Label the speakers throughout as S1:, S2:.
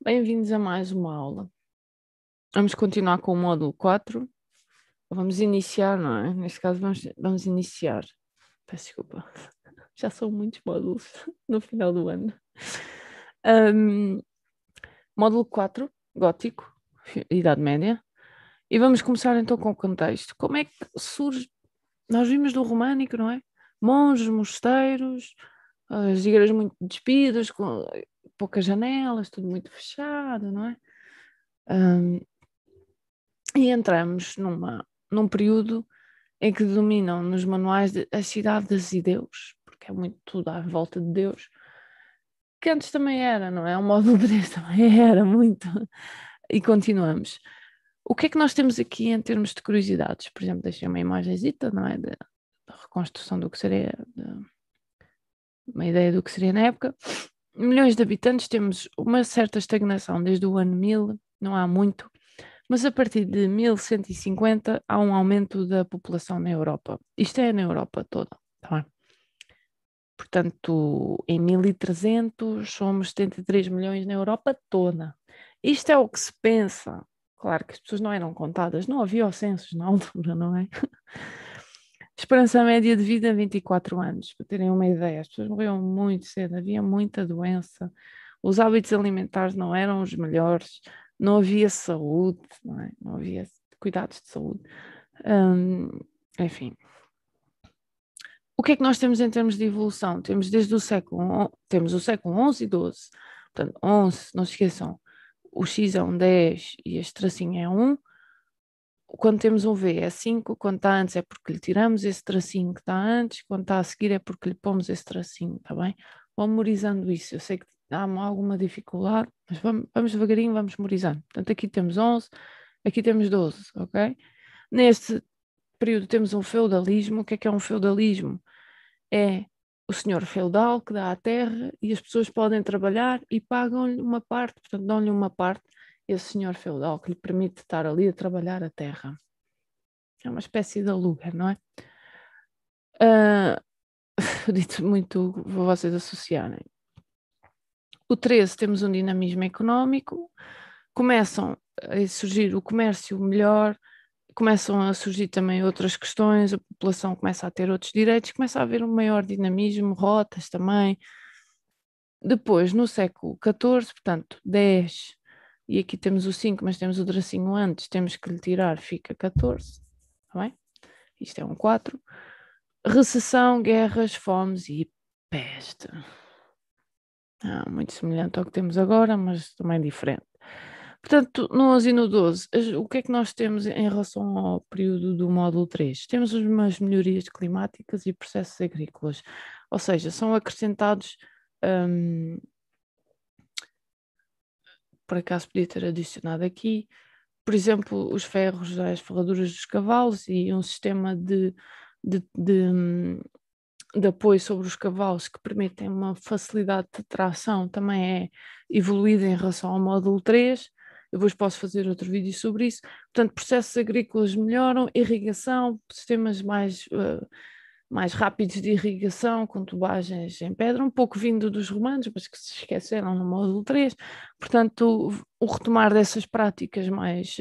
S1: Bem-vindos a mais uma aula. Vamos continuar com o módulo 4. Vamos iniciar, não é? Neste caso, vamos iniciar. Peço desculpa. Já são muitos módulos no final do ano. Ahm, Módulo 4, Gótico, Idade Média. E vamos começar então com o contexto. Como é que surge? Nós vimos do românico, não é? Monges, mosteiros, as igrejas muito despidas, com poucas janelas, tudo muito fechado, não é? Ahm, E entramos num período em que dominam nos manuais as cidades e Deus, porque é muito tudo à volta de Deus, que antes também era, não é? O módulo 3 também era muito. E continuamos. O que é que nós temos aqui em termos de curiosidades? Por exemplo, deixei uma imagenzita, não é? Da reconstrução do que seria, uma ideia do que seria na época. Milhões de habitantes, temos uma certa estagnação desde o ano 1000, não há muito. Mas a partir de 1150 há um aumento da população na Europa. Isto é na Europa toda, tá bem? Portanto, em 1300 somos 73 milhões na Europa toda. Isto é o que se pensa. Claro que as pessoas não eram contadas, não havia censos na altura, não é? Esperança média de vida 24 anos, para terem uma ideia. As pessoas morriam muito cedo, havia muita doença, os hábitos alimentares não eram os melhores, não havia saúde, não é? Não havia cuidados de saúde. Hum, Enfim. O que é que nós temos em termos de evolução? Temos desde o temos o século 11 e 12. Portanto, 11, não se esqueçam, o X é um 10 e este tracinho é 1. Quando temos um V é 5, quando está antes é porque lhe tiramos esse tracinho que está antes, quando está a seguir é porque lhe pomos esse tracinho, está bem? Vão memorizando isso. Eu sei que há alguma dificuldade, mas vamos devagarinho, vamos memorizando. Portanto, aqui temos 11, aqui temos 12, ok? Neste período temos um feudalismo. O que é um feudalismo? É o senhor feudal que dá a terra e as pessoas podem trabalhar e pagam-lhe uma parte, portanto, dão-lhe uma parte, esse senhor feudal que lhe permite estar ali a trabalhar a terra. É uma espécie de aluguer, não é? Ah, dito muito, vou vocês associarem. O 13 temos um dinamismo económico, começam a surgir o comércio melhor, começam a surgir também outras questões, a população começa a ter outros direitos, começa a haver um maior dinamismo, rotas também. Depois, no século XIV, portanto, 10, e aqui temos o 5, mas temos o tracinho antes, temos que lhe tirar, fica 14, tá bem? Isto é um 4. Recessão, guerras, fomes e peste. Muito semelhante ao que temos agora, mas também diferente. Portanto, no 11 e no 12, o que é que nós temos em relação ao período do módulo 3? Temos umas melhorias climáticas e processos agrícolas, ou seja, são acrescentados, por acaso podia ter adicionado aqui, por exemplo, os ferros às ferraduras dos cavalos e um sistema de, de, de apoio sobre os cavalos que permitem uma facilidade de tração também é evoluída em relação ao módulo 3. Eu depois posso fazer outro vídeo sobre isso. Portanto, processos agrícolas melhoram, irrigação, sistemas mais rápidos de irrigação, com tubagens em pedra, um pouco vindo dos romanos, mas que se esqueceram no módulo 3. Portanto, o retomar dessas práticas mais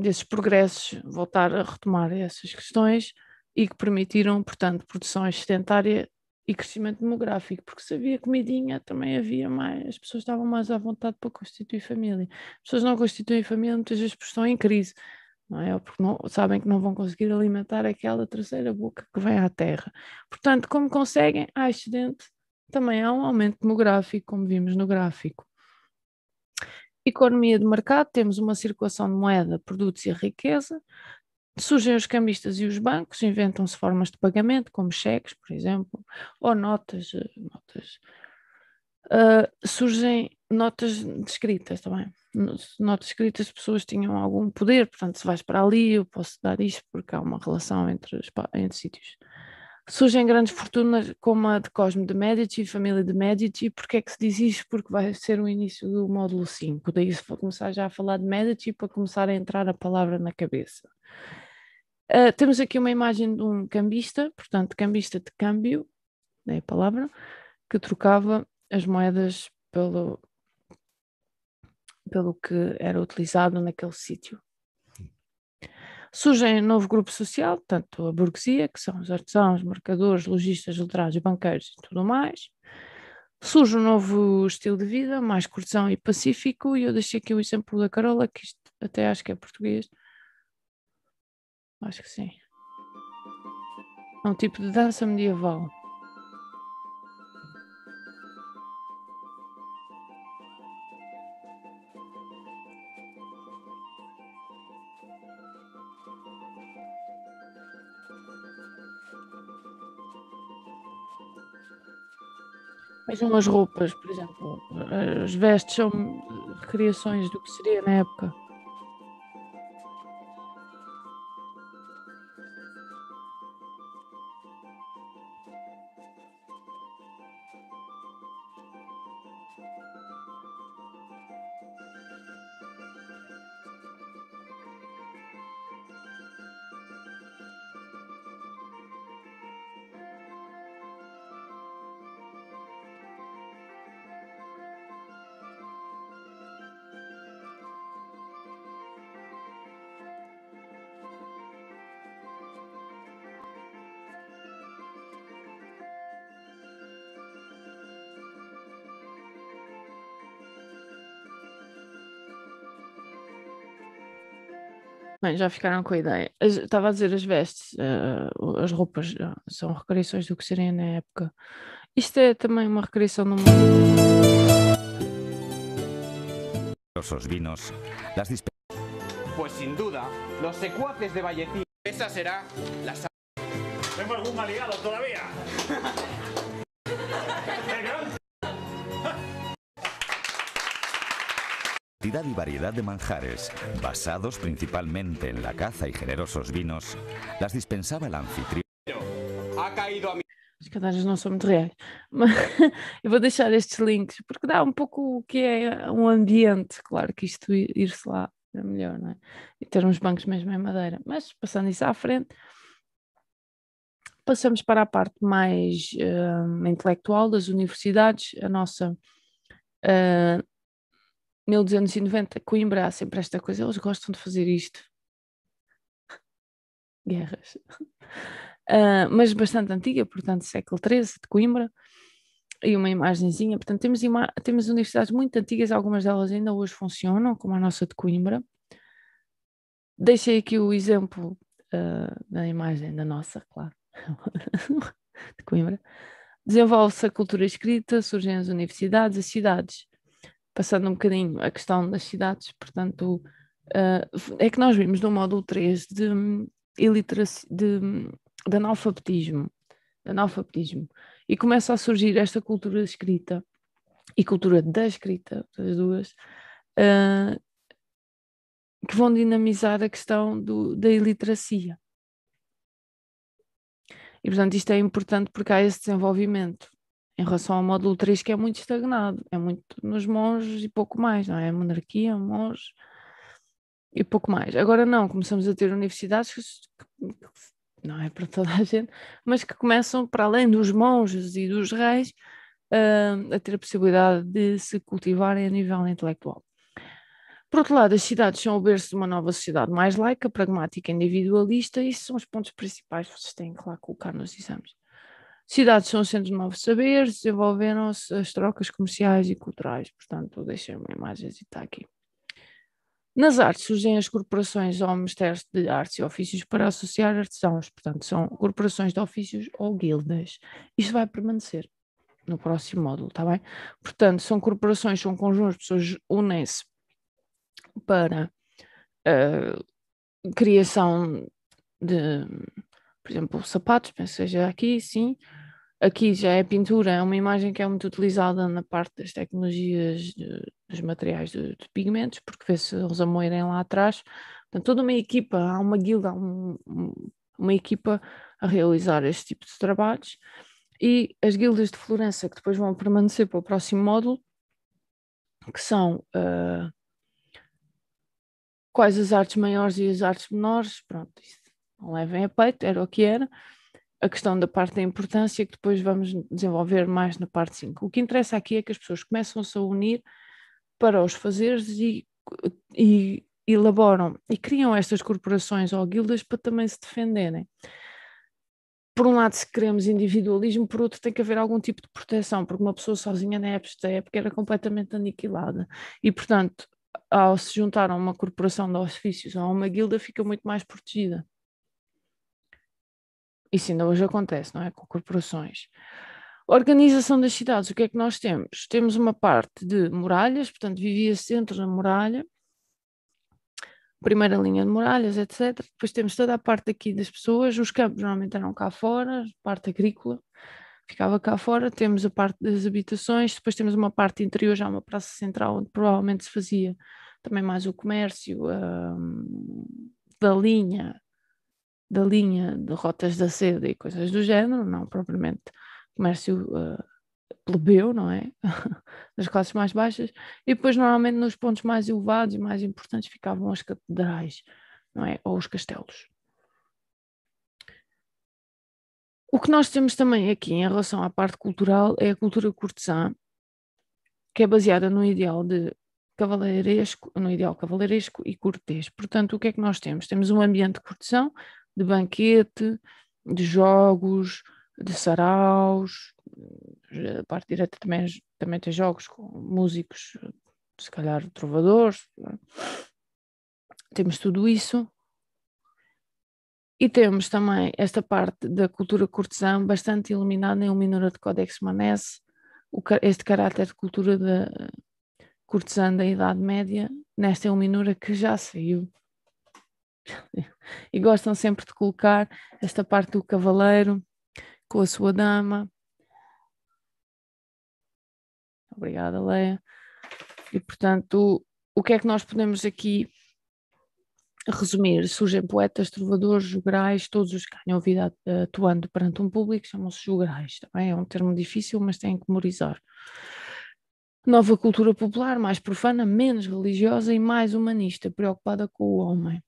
S1: desses progressos, voltar a retomar essas questões e que permitiram, portanto, produção sedentária e crescimento demográfico, porque se havia comidinha, também havia mais, as pessoas estavam mais à vontade para constituir família. As pessoas não constituem família muitas vezes porque estão em crise, não é? Ou porque não, sabem que não vão conseguir alimentar aquela terceira boca que vem à terra. Portanto, como conseguem, há excedente, também há um aumento demográfico, como vimos no gráfico. Economia de mercado, temos uma circulação de moeda, produtos e riqueza. Surgem os cambistas e os bancos, inventam-se formas de pagamento, como cheques, por exemplo, ou notas. Surgem notas escritas também. Notas escritas, as pessoas tinham algum poder, portanto, se vais para ali, eu posso dar isto, porque há uma relação entre sítios. Surgem grandes fortunas como a de Cosme de Medici, família de Medici. Porquê é que se diz isto? Porque vai ser o início do módulo 5. Daí se for começar já a falar de Medici para começar a entrar a palavra na cabeça. Temos aqui uma imagem de um cambista, portanto, cambista de câmbio, é a palavra, que trocava as moedas pelo que era utilizado naquele sítio. Surge um novo grupo social, tanto a burguesia, que são os artesãos, mercadores, lojistas, letrados, banqueiros e tudo mais. Surge um novo estilo de vida, mais cortesão e pacífico, e eu deixei aqui o exemplo da Carola, que isto até acho que é português. Acho que sim. É um tipo de dança medieval. Vejam as roupas, por exemplo, as vestes são recriações do que seria na época. Bem, já ficaram com a ideia. Estava a dizer as vestes, as roupas são recriações do que seria na época. Isto é também uma recriação do
S2: Los vinos, las
S3: Pues sin duda, los secuaces de Vallecillo. Esa será la...
S4: ¿Tengo algún aliado todavía?
S2: cantidad y variedad de manjares, basados principalmente en la caza y generosos vinos, las dispensaba el anfitrión.
S3: Ha caído a mí.
S1: As cadeiras não são muito reais, mas eu vou deixar estes links porque dá um pouco o que é um ambiente. Claro que isto ir-se lá é melhor, não é? E ter uns bancos mesmo em madeira. Mas passando isso à frente, passamos para a parte mais intelectual das universidades. A nossa 1290, Coimbra, há sempre esta coisa, eles gostam de fazer isto. Guerras. Mas bastante antiga, portanto, século XIII, de Coimbra, e uma imagenzinha. Portanto, temos universidades muito antigas, algumas delas ainda hoje funcionam, como a nossa de Coimbra. Deixei aqui o exemplo da imagem da nossa, claro, de Coimbra. Desenvolve-se a cultura escrita, surgem as universidades, as cidades. Passando um bocadinho a questão das cidades, portanto, é que nós vimos no módulo 3 de analfabetismo, e começa a surgir esta cultura escrita e cultura da escrita, as duas, que vão dinamizar a questão da iliteracia. E, portanto, isto é importante porque há esse desenvolvimento em relação ao módulo 3, que é muito estagnado, é muito nos monges e pouco mais, não é? A monarquia, monges e pouco mais. Agora não, começamos a ter universidades que não é para toda a gente, mas que começam, para além dos monges e dos reis, a ter a possibilidade de se cultivarem a nível intelectual. Por outro lado, as cidades são o berço de uma nova sociedade mais laica, pragmática, individualista, e esses são os pontos principais que vocês têm que lá colocar nos exames. Cidades são centros de novos saberes, desenvolveram-se as trocas comerciais e culturais, portanto, deixei uma imagem e está aqui. Nas artes surgem as corporações ou ministérios de artes e ofícios para associar artesãos, portanto, são corporações de ofícios ou guildas. Isto vai permanecer no próximo módulo, está bem? Portanto, são corporações, são conjuntos de pessoas unem-se para criação de, por exemplo, sapatos, penso que seja aqui, sim. Aqui já é pintura, é uma imagem que é muito utilizada na parte das tecnologias dos materiais de pigmentos, porque vê-se eles a moerem lá atrás. Portanto, toda uma equipa, há uma guilda, uma equipa a realizar este tipo de trabalhos. E as guildas de Florença, que depois vão permanecer para o próximo módulo, que são quais as artes maiores e as artes menores. Pronto, isso não levem a peito, era o que era. A questão da parte da importância, que depois vamos desenvolver mais na parte 5. O que interessa aqui é que as pessoas começam-se a unir para os fazeres e elaboram e criam estas corporações ou guildas para também se defenderem. Por um lado, se queremos individualismo, por outro, tem que haver algum tipo de proteção, porque uma pessoa sozinha na época era completamente aniquilada. E, portanto, ao se juntar a uma corporação de ofícios ou a uma guilda, fica muito mais protegida. Isso ainda hoje acontece, não é? Com corporações. Organização das cidades, o que é que nós temos? Temos uma parte de muralhas, portanto, vivia-se dentro da muralha, primeira linha de muralhas, etc. Depois temos toda a parte aqui das pessoas, os campos normalmente eram cá fora, parte agrícola ficava cá fora, temos a parte das habitações, depois temos uma parte interior, já uma praça central, onde provavelmente se fazia também mais o comércio da linha de rotas da seda e coisas do género, não propriamente comércio plebeu, não é? Das classes mais baixas, e depois normalmente nos pontos mais elevados e mais importantes ficavam as catedrais, não é? Ou os castelos. O que nós temos também aqui em relação à parte cultural é a cultura cortesã, que é baseada no ideal cavaleiresco e cortês. Portanto, o que é que nós temos? Temos um ambiente de cortesão, de banquete, de jogos, de saraus, a parte direta também tem jogos com músicos, se calhar trovadores, temos tudo isso. E temos também esta parte da cultura cortesã bastante iluminada em um Minora de Codex Manesse, este caráter de cultura cortesã da Idade Média, nesta Elminura que já saiu. E gostam sempre de colocar esta parte do cavaleiro com a sua dama. Obrigada, Leia. E, portanto, o que é que nós podemos aqui resumir? Surgem poetas, trovadores, jograis, todos os que ganham vida atuando perante um público, chamam-se jograis. Também é um termo difícil, mas têm que memorizar. Nova cultura popular, mais profana, menos religiosa e mais humanista, preocupada com o homem.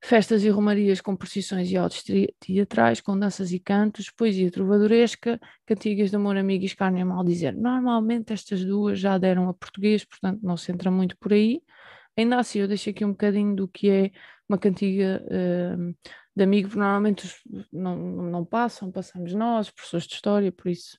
S1: Festas e romarias com procissões e autos teatrais, com danças e cantos, poesia trovadoresca, cantigas de amor, amigo e escárnio a maldizer. Normalmente estas duas já deram a português, portanto não se entra muito por aí. Ainda assim, eu deixei aqui um bocadinho do que é uma cantiga de amigo, porque normalmente não passamos nós, professores de história, por isso.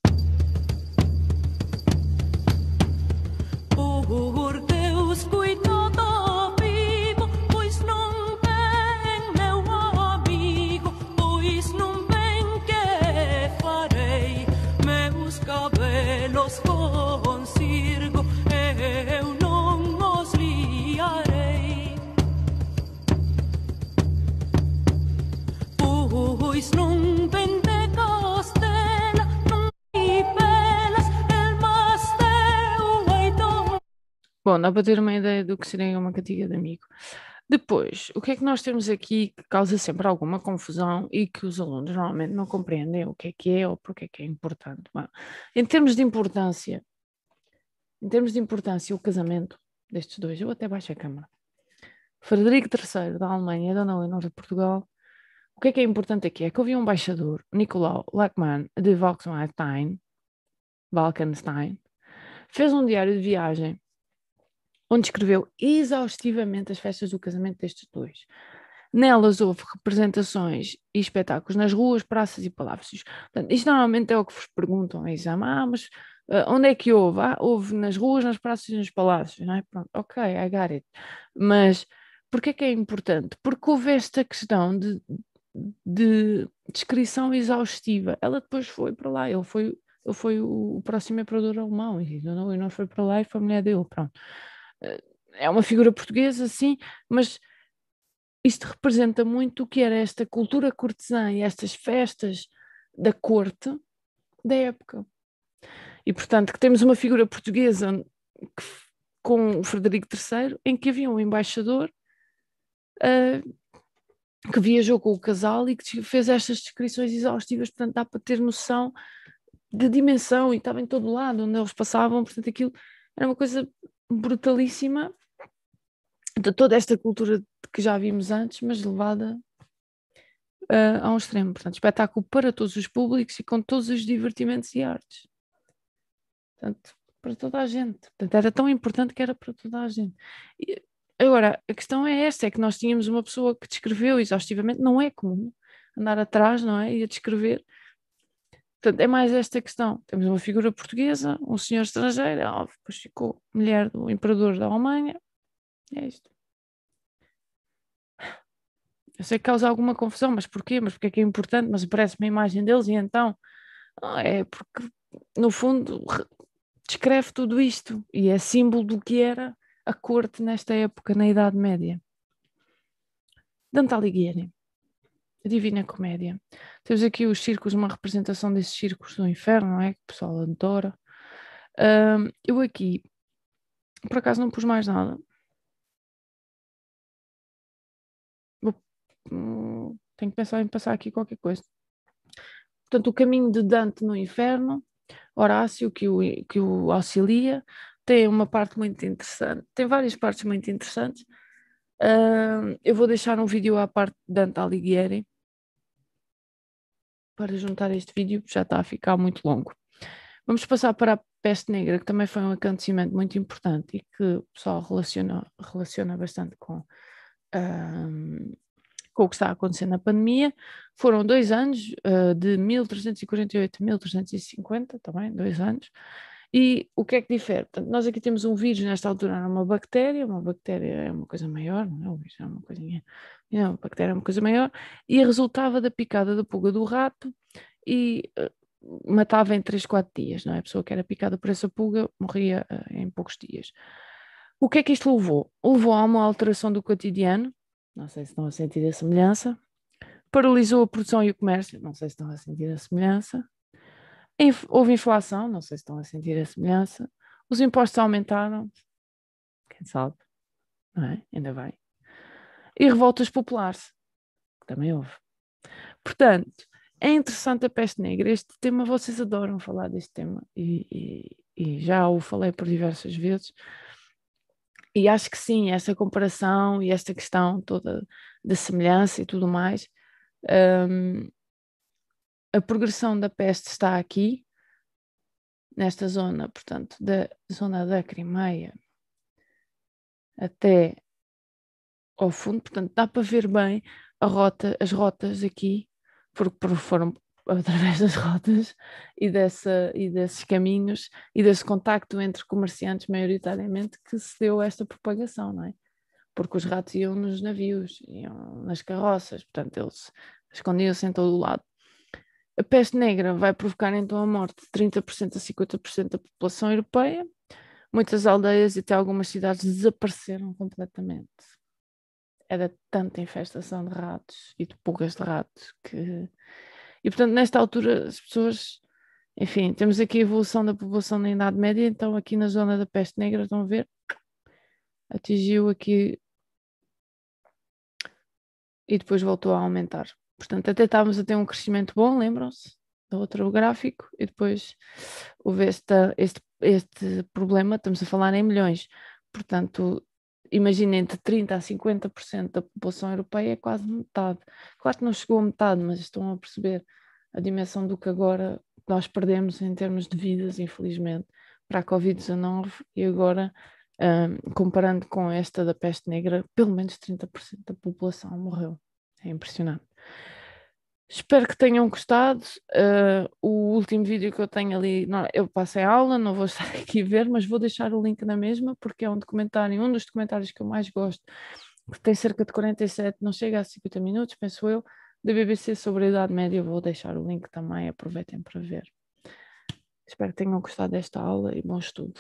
S1: Bom, dá para ter uma ideia do que seria uma cantiga de amigo. Depois, o que é que nós temos aqui que causa sempre alguma confusão e que os alunos normalmente não compreendem o que é ou porque é que é importante? Bom, em termos de importância, o casamento destes dois, eu até baixo a câmara. Frederico III da Alemanha e Dona Leonor de Portugal. O que é importante aqui? É que havia um embaixador, Nicolau Lachmann de Walkenstein, fez um diário de viagem onde escreveu exaustivamente as festas do casamento destes dois. Nelas houve representações e espetáculos nas ruas, praças e palácios. Portanto, isto normalmente é o que vos perguntam em exame. Mas onde é que houve? Houve nas ruas, nas praças e nos palácios. Não é? Pronto, ok, I got it. Mas porquê que é importante? Porque houve esta questão de descrição exaustiva. Ela depois foi para lá, ele foi o próximo imperador alemão, e não foi para lá e foi a mulher dele, pronto. É uma figura portuguesa, sim, mas isto representa muito o que era esta cultura cortesã e estas festas da corte da época. E, portanto, que temos uma figura portuguesa com o Frederico III, em que havia um embaixador que viajou com o casal e que fez estas descrições exaustivas, portanto dá para ter noção da dimensão, e estava em todo lado onde eles passavam, portanto aquilo era uma coisa brutalíssima de toda esta cultura que já vimos antes, mas levada a um extremo. Portanto, espetáculo para todos os públicos e com todos os divertimentos e artes. Portanto, para toda a gente. Portanto, era tão importante que era para toda a gente. Agora, a questão é esta, é que nós tínhamos uma pessoa que descreveu exaustivamente, não é comum andar atrás, não é? E a descrever. Portanto, é mais esta questão. Temos uma figura portuguesa, um senhor estrangeiro, depois ficou mulher do imperador da Alemanha. É isto. Eu sei que causa alguma confusão, mas porquê? Mas porque é que é importante? Mas aparece-me a imagem deles e então... é porque, no fundo, descreve tudo isto e é símbolo do que era a corte nesta época, na Idade Média. Dante Alighieri, a Divina Comédia. Temos aqui os círculos, uma representação desses círculos do inferno, não é? Que o pessoal adora. Eu aqui, por acaso, não pus mais nada. Tenho que pensar em passar aqui qualquer coisa. Portanto, o caminho de Dante no inferno, Horácio, que o auxilia, tem uma parte muito interessante, tem várias partes muito interessantes. Eu vou deixar um vídeo à parte de Dante Alighieri para juntar este vídeo, porque já está a ficar muito longo. Vamos passar para a peste negra, que também foi um acontecimento muito importante e que o pessoal relaciona bastante com o que está acontecendo na pandemia. Foram 2 anos, de 1348 a 1350, também 2 anos. E o que é que difere? Portanto, nós aqui temos um vírus, nesta altura era uma bactéria é uma coisa maior, não é? O vírus é uma coisinha, não, a bactéria é uma coisa maior, e resultava da picada da pulga do rato e matava em 3, 4 dias, não é? A pessoa que era picada por essa pulga morria em poucos dias. O que é que isto levou? Levou a uma alteração do cotidiano, não sei se estão a sentir a semelhança, paralisou a produção e o comércio, não sei se estão a sentir a semelhança, houve inflação, não sei se estão a sentir a semelhança, os impostos aumentaram, quem sabe, não é? Ainda bem. E revoltas populares, que também houve. Portanto, é interessante a peste negra. Este tema, vocês adoram falar deste tema e já o falei por diversas vezes. E acho que sim, essa comparação e esta questão toda da semelhança e tudo mais, a progressão da peste está aqui, nesta zona, portanto, da zona da Crimeia até ao fundo, portanto, dá para ver bem as rotas aqui, porque foram através das rotas e desses caminhos e desse contacto entre comerciantes, maioritariamente, que se deu esta propagação, não é? Porque os ratos iam nos navios, iam nas carroças, portanto, eles escondiam-se em todo o lado. A peste negra vai provocar então a morte de 30% a 50% da população europeia. Muitas aldeias e até algumas cidades desapareceram completamente. Era tanta infestação de ratos e de pulgas de ratos que... E, portanto, nesta altura, as pessoas... Enfim, temos aqui a evolução da população na Idade Média, então aqui na zona da peste negra, estão a ver? Atingiu aqui... E depois voltou a aumentar. Portanto, até estávamos a ter um crescimento bom, lembram-se? Do outro gráfico. E depois houve este problema, estamos a falar em milhões. Portanto... Imaginem, entre 30% a 50% da população europeia é quase metade. Claro que não chegou a metade, mas estão a perceber a dimensão do que agora nós perdemos em termos de vidas, infelizmente, para a Covid-19 e agora, comparando com esta da peste negra, pelo menos 30% da população morreu. É impressionante. Espero que tenham gostado. O último vídeo que eu tenho ali, eu passei a aula, não vou estar aqui a ver, mas vou deixar o link na mesma, porque é um dos documentários que eu mais gosto, que tem cerca de 47, não chega a 50 minutos, penso eu, da BBC sobre a Idade Média. Vou deixar o link também, aproveitem para ver. Espero que tenham gostado desta aula e bom estudo.